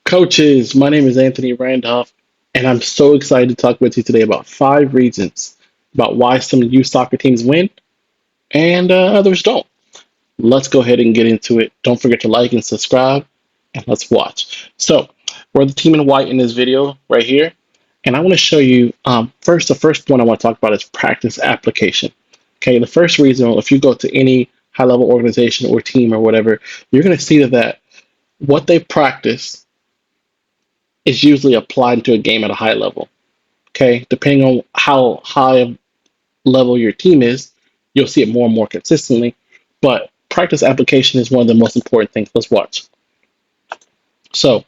Coaches, my name is Anthony Randolph, and I'm so excited to talk with you today about 5 reasons about why some youth soccer teams win and others don't. Let's go ahead and get into it. Don't forget to like and subscribe, and let's watch. So, we're the team in white in this video right here, and I want to show you first. The first one I want to talk about is practice application. Okay, the first reason, if you go to any high level organization or team or whatever, you're going to see that what they practice is usually applied to a game at a high level. Okay, depending on how high level your team is, you'll see it more and more consistently. But practice application is one of the most important things. Let's watch. So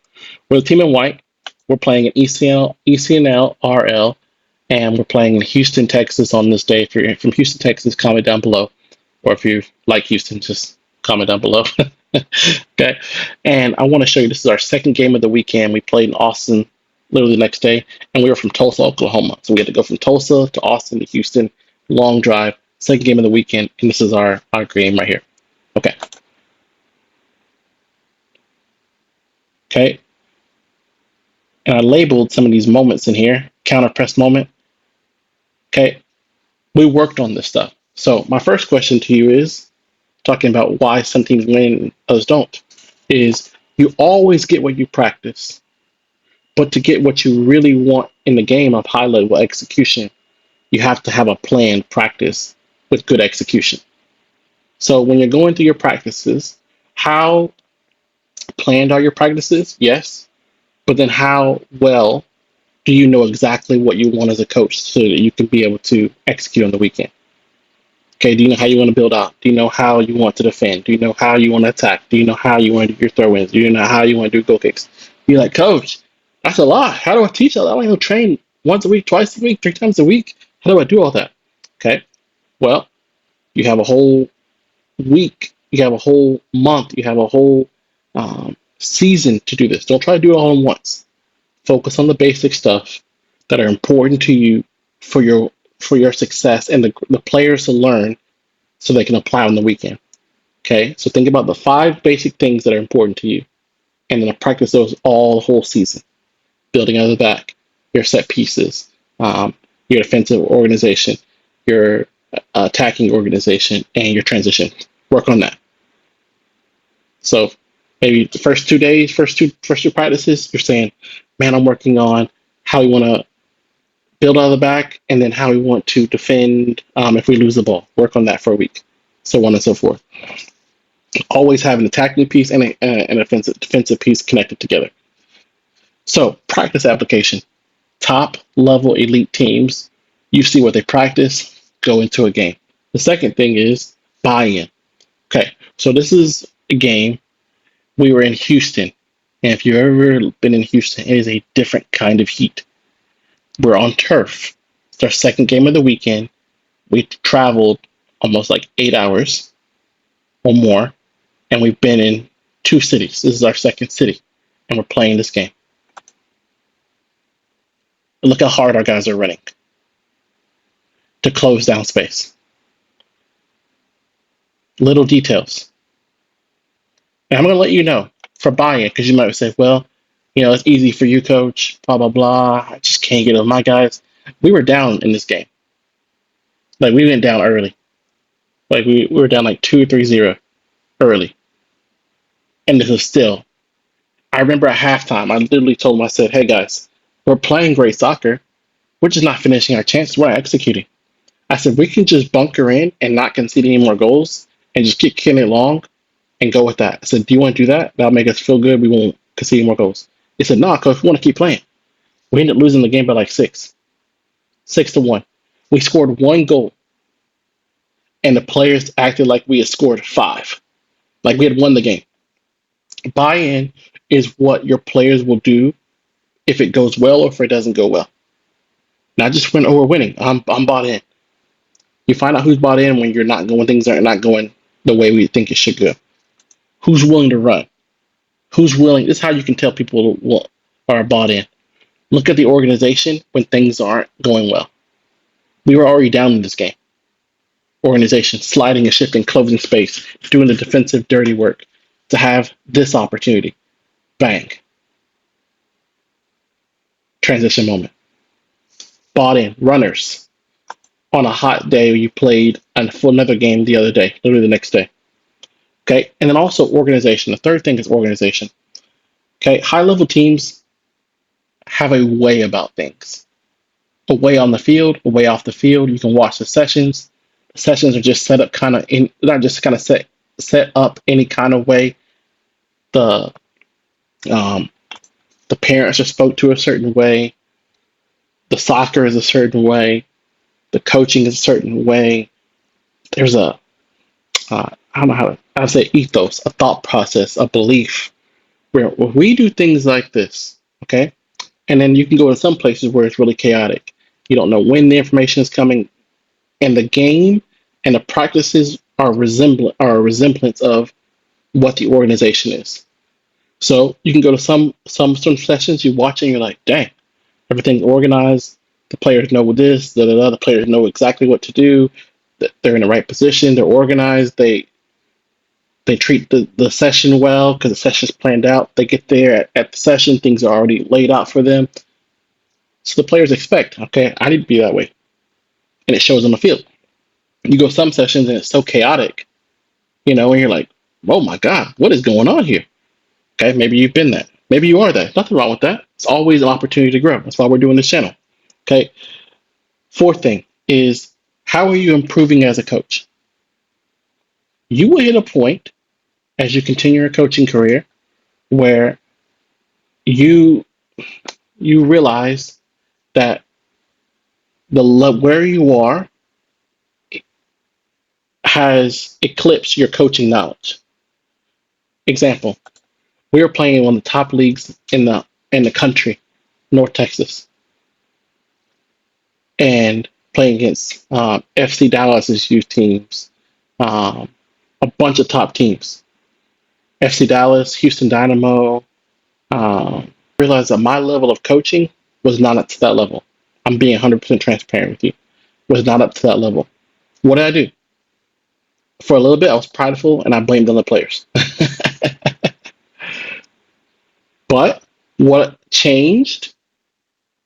we're the team in white. We're playing in ECNL RL, and we're playing in Houston, Texas on this day. If you're from Houston, Texas, comment down below. Or if you like Houston, just comment down below. Okay. And I want to show you this is our second game of the weekend. We played in Austin literally the next day, and we were from Tulsa, Oklahoma. So we had to go from Tulsa to Austin to Houston, long drive, second game of the weekend, and this is our game right here. Okay. Okay. And I labeled some of these moments in here. Counter press moment. Okay. We worked on this stuff. So my first question to you is, talking about why some teams win and others don't, is you always get what you practice. But to get what you really want in the game of high level execution, you have to have a planned practice with good execution. So when you're going through your practices, how planned are your practices? Yes. But then how well do you know exactly what you want as a coach so that you can be able to execute on the weekend? Okay, do you know how you want to build out? Do you know how you want to defend? Do you know how you want to attack? Do you know how you want to do your throw-ins? Do you know how you want to do goal kicks? You're like, Coach, that's a lot. How do I teach that? I don't even train once a week, twice a week, 3 times a week. How do I do all that? Okay, well, you have a whole week, you have a whole month, you have a whole season to do this. Don't try to do it all at once. Focus on the basic stuff that are important to you for your success and the players to learn so they can apply on the weekend. Okay, so think about the 5 basic things that are important to you, and then practice those all the whole season. Building out of the back, your set pieces, your defensive organization, your attacking organization, and your transition. Work on that. So maybe the first 2 days, first two practices, you're saying, man, I'm working on how you want to build out of the back, and then how we want to defend if we lose the ball. Work on that for a week, so on and so forth. Always have an attacking piece and an defensive piece connected together. So practice application. Top level elite teams, you see what they practice, go into a game. The second thing is buy-in. Okay, so this is a game. We were in Houston, and if you've ever been in Houston, it is a different kind of heat. We're on turf. It's our second game of the weekend. We traveled almost like 8 hours or more, and we've been in 2 cities. This is our second city, and we're playing this game. Look how hard our guys are running to close down space. Little details. And I'm going to let you know for buy-in, because you might say, well, it's easy for you, coach, blah, blah, blah. I just can't get it with my guys. We were down in this game. Like, we went down early. Like, we were down like 2 or 3-0 early. And this is still. I remember at halftime, I literally told them, I said, hey, guys, we're playing great soccer. We're just not finishing our chances. We're not executing. I said, we can just bunker in and not concede any more goals and just keep kicking it long and go with that. I said, do you want to do that? That'll make us feel good. We won't concede more goals. He said, no, coach, we want to keep playing. We ended up losing the game by like 6-1. We scored 1 goal, and the players acted like we had scored 5, like we had won the game. Buy-in is what your players will do if it goes well or if it doesn't go well. Not just when we're winning. I'm bought in. You find out who's bought in when things are not going the way we think it should go. Who's willing to run? Who's willing? This is how you can tell people are bought in. Look at the organization when things aren't going well. We were already down in this game. Organization, sliding and shifting, closing space, doing the defensive dirty work to have this opportunity. Bang. transition moment. Bought in runners on a hot day you played for another game the other day, literally the next day. Okay, and then also organization. The third thing is organization. Okay, high level teams have a way about things. A way on the field, a way off the field. You can watch the sessions. The sessions are just set up kind of in, not just kind of set up any kind of way. The um, the parents are spoke to a certain way. The soccer is a certain way. The coaching is a certain way. There's a I don't know how to say ethos, a thought process, a belief where we do things like this, okay? And then you can go in some places where it's really chaotic. You don't know when the information is coming, and the game and the practices are a resemblance of what the organization is. So you can go to some sessions you watch and you're like, dang, everything's organized. The players know this, the other players know exactly what to do. They're in the right position. They're organized. They treat the session well because the session's planned out. They get there at the session, things are already laid out for them. So the players expect, okay, I need to be that way. And it shows on the field. You go some sessions and it's so chaotic, and you're like, oh my God, what is going on here? Okay, maybe you've been that. Maybe you are that. Nothing wrong with that. It's always an opportunity to grow. That's why we're doing this channel. Okay. Fourth thing is, how are you improving as a coach? You will hit a point as you continue your coaching career where you realize that where you are has eclipsed your coaching knowledge. Example: we were playing in one of the top leagues in the country, North Texas, and playing against FC Dallas's youth teams, a bunch of top teams, FC Dallas, Houston Dynamo. Realized that my level of coaching was not up to that level. I'm being 100% transparent with you. Was not up to that level. What did I do? For a little bit, I was prideful and I blamed on the players. But what changed?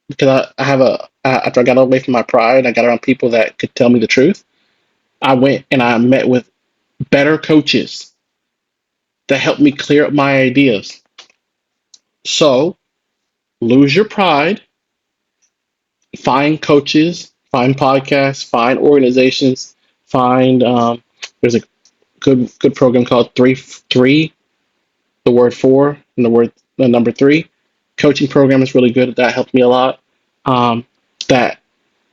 Because I have after I got away from my pride, I got around people that could tell me the truth. I went and I met with better coaches that helped me clear up my ideas. So lose your pride, find coaches, find podcasts, find organizations, find there's a good program called three, the word four and the number three. Coaching program is really good. That helped me a lot. That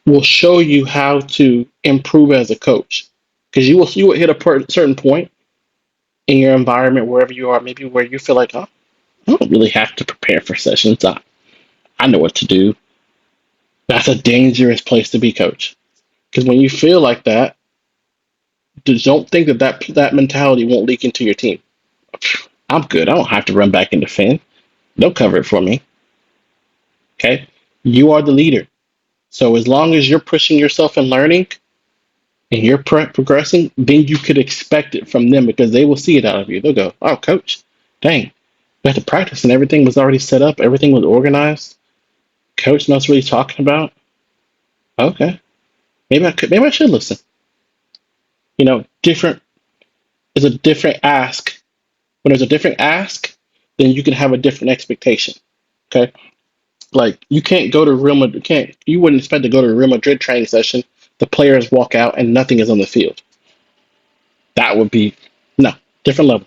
will show you how to improve as a coach, because you will hit a certain point in your environment, wherever you are, maybe where you feel like, oh, I don't really have to prepare for sessions. I know what to do. That's a dangerous place to be, coach. Because when you feel like that, don't think that mentality won't leak into your team. I'm good. I don't have to run back and defend. They'll cover it for me. Okay? You are the leader. So as long as you're pushing yourself and learning and you're progressing, then you could expect it from them, because they will see it out of you. They'll go, oh, coach, dang, we had to practice and everything was already set up. Everything was organized. Coach knows what he's talking about. Okay. Maybe I should listen. Different is a different ask. When there's a different ask, then you can have a different expectation. Okay. Like, you can't go to Real Madrid. You wouldn't expect to go to a Real Madrid training session. The players walk out and nothing is on the field. That would be no different level.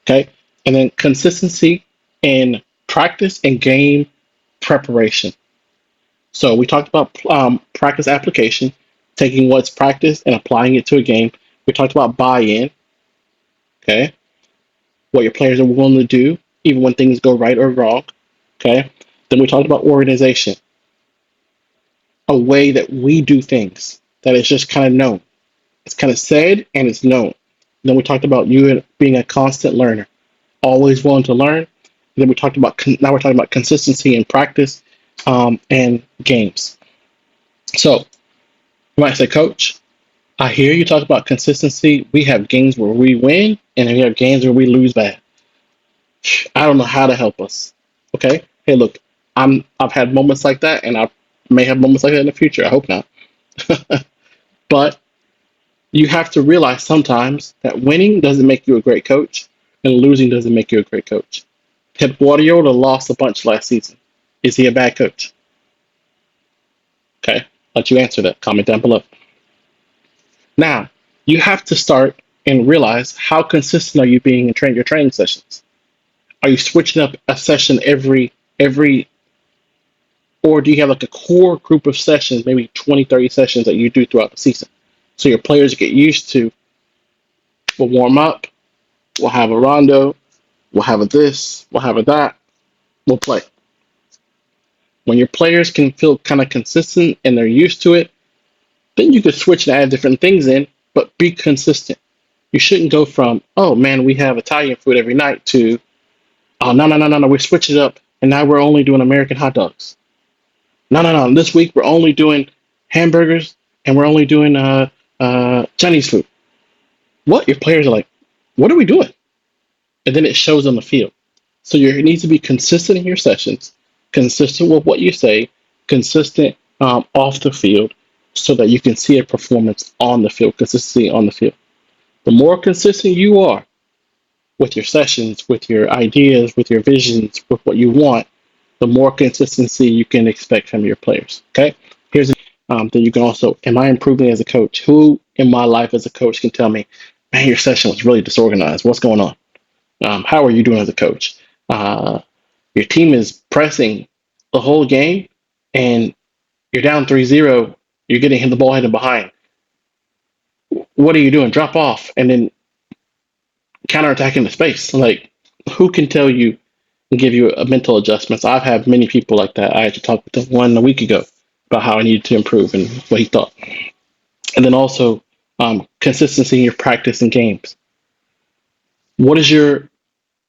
Okay. And then consistency in practice and game preparation. So we talked about practice application, taking what's practiced and applying it to a game. We talked about buy-in. Okay. What your players are willing to do, even when things go right or wrong. Okay. Then we talked about organization, a way that we do things that is just kind of known. It's kind of said and it's known. Then we talked about you being a constant learner, always willing to learn. And then we talked about, now we're talking about consistency in practice and games. So you might say, Coach, I hear you talk about consistency. We have games where we win and we have games where we lose bad. I don't know how to help us. Okay. Hey, look, I've had moments like that, and I may have moments like that in the future. I hope not. But you have to realize sometimes that winning doesn't make you a great coach, and losing doesn't make you a great coach. Pep Guardiola lost a bunch last season. Is he a bad coach? Okay, let you answer that. Comment down below. Now, you have to start and realize how consistent are you being in your training sessions. Are you switching up a session every or do you have like a core group of sessions, maybe 20, 30 sessions that you do throughout the season? So your players get used to, we'll warm up, we'll have a rondo, we'll have a this, we'll have a that, we'll play. When your players can feel kind of consistent and they're used to it, then you could switch and add different things in, but be consistent. You shouldn't go from, oh man, we have Italian food every night to, oh, no, we switch it up and now we're only doing American hot dogs. No. This week we're only doing hamburgers and we're only doing Chinese food. What? Your players are like, what are we doing? And then it shows on the field. So you need to be consistent in your sessions, consistent with what you say, consistent off the field, so that you can see a performance on the field, consistency on the field. The more consistent you are with your sessions, with your ideas, with your visions, with what you want, the more consistency you can expect from your players. Okay. Here's then you can also, am I improving as a coach? Who in my life as a coach can tell me, man, your session was really disorganized. What's going on? How are you doing as a coach? Your team is pressing the whole game and you're down 3-0. You're getting hit the ball headed behind. What are you doing? Drop off and then counterattack into space. Like, who can tell you and give you a mental adjustments? I've had many people like that. I had to talk with one a week ago about how I needed to improve and what he thought. And then also consistency in your practice and games. What is your,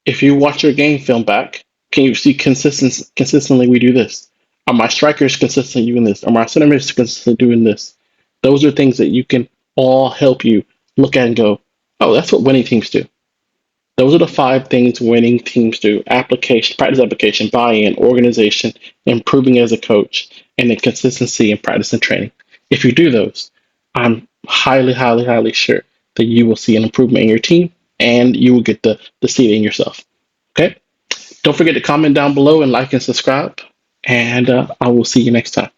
if you watch your game film back, can you see consistently we do this? Are my strikers consistently doing this? Are my center mids consistently doing this? Those are things that you can all help you look at and go, oh, that's what winning teams do. Those are the 5 things winning teams do: application, practice application, buy-in, organization, improving as a coach, and then consistency in practice and training. If you do those, I'm highly sure that you will see an improvement in your team and you will get the see it in yourself. Okay? Don't forget to comment down below and like and subscribe. And I will see you next time.